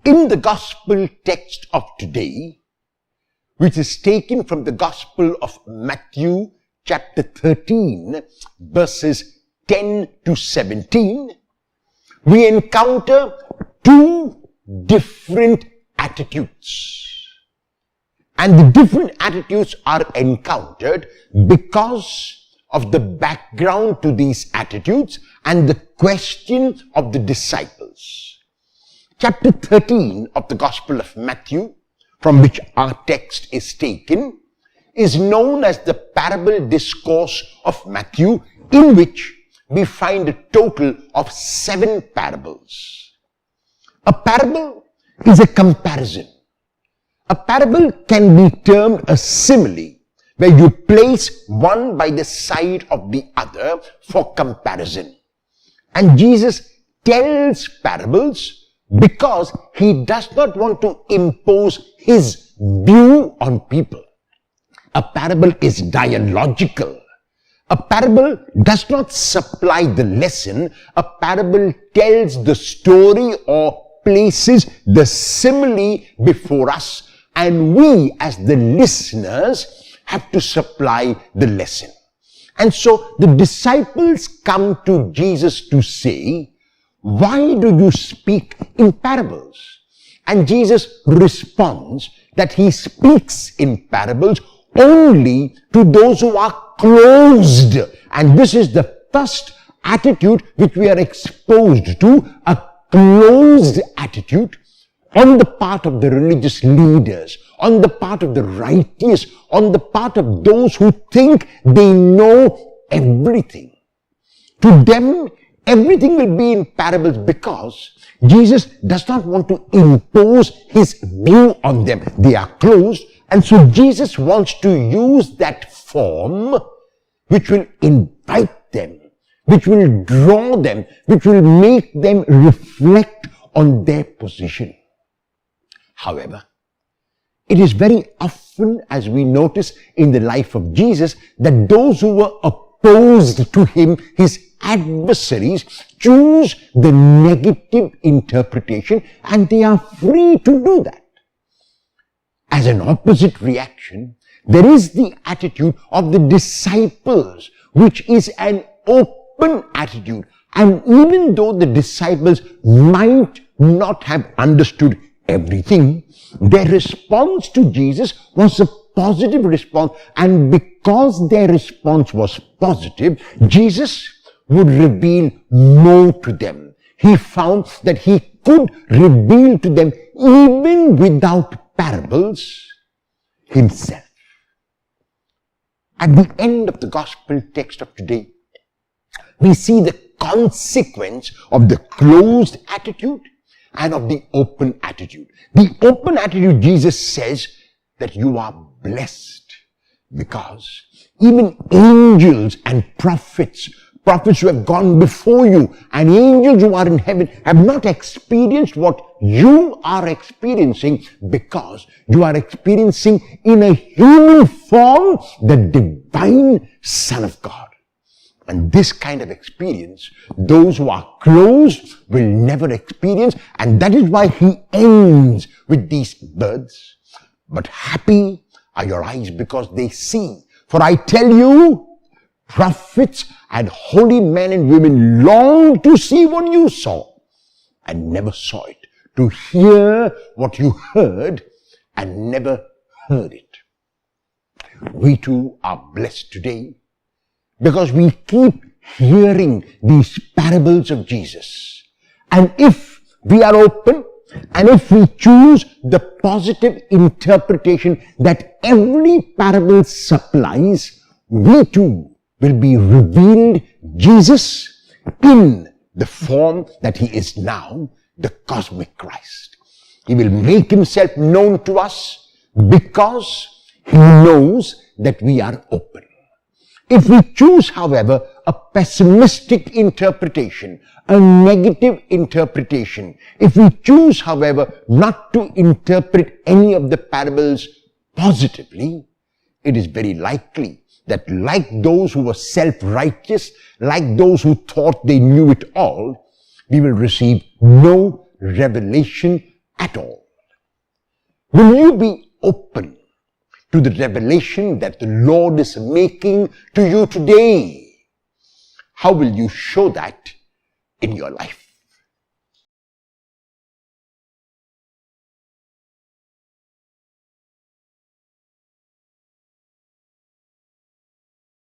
In the gospel text of today, which is taken from the Gospel of Matthew, chapter 13, verses 10 to 17, we encounter two different attitudes. And the different attitudes are encountered because of the background to these attitudes and the question of the disciples. Chapter 13 of the Gospel of Matthew, from which our text is taken, is known as the parable discourse of Matthew, in which we find a total of 7 parables. A parable is a comparison. A parable can be termed a simile, where you place one by the side of the other for comparison. And Jesus tells parables because he does not want to impose his view on people. A parable is dialogical. A parable does not supply the lesson. A parable tells the story or places the simile before us, and we as the listeners have to supply the lesson. And so the disciples come to Jesus to say, "Why do you speak in parables?" And Jesus responds that he speaks in parables only to those who are closed. And this is the first attitude which we are exposed to, a closed attitude on the part of the religious leaders, on the part of the righteous, on the part of those who think they know everything. To them, everything will be in parables because Jesus does not want to impose his view on them. They are closed, and so Jesus wants to use that form which will invite them, which will draw them, which will make them reflect on their position. However, it is very often, as we notice in the life of Jesus, that those who were opposed to him, his adversaries, choose the negative interpretation, and they are free to do that. As an opposite reaction, there is the attitude of the disciples, which is an open attitude. And even though the disciples might not have understood everything, their response to Jesus was a positive response. And because their response was positive, Jesus would reveal more to them. He found that he could reveal to them, even without parables, himself. At the end of the gospel text of today, we see the consequence of the closed attitude and of the open attitude. The open attitude, Jesus says that you are blessed because even angels and prophets who have gone before you, and angels who are in heaven have not experienced what you are experiencing, because you are experiencing in a human form the divine Son of God. And this kind of experience, those who are closed will never experience, and that is why he ends with these words. But happy are your eyes because they see. For I tell you, prophets and holy men and women long to see what you saw and never saw it, to hear what you heard and never heard it. We too are blessed today because we keep hearing these parables of Jesus. And if we are open, and if we choose the positive interpretation that every parable supplies, we too will be revealed Jesus in the form that he is now, the cosmic Christ. He will make himself known to us because he knows that we are open. If we choose, however, a pessimistic interpretation, a negative interpretation, if we choose, however, not to interpret any of the parables positively, it is very likely that, like those who were self-righteous, like those who thought they knew it all, we will receive no revelation at all? Will you be open to the revelation that the Lord is making to you today? How will you show that in your life?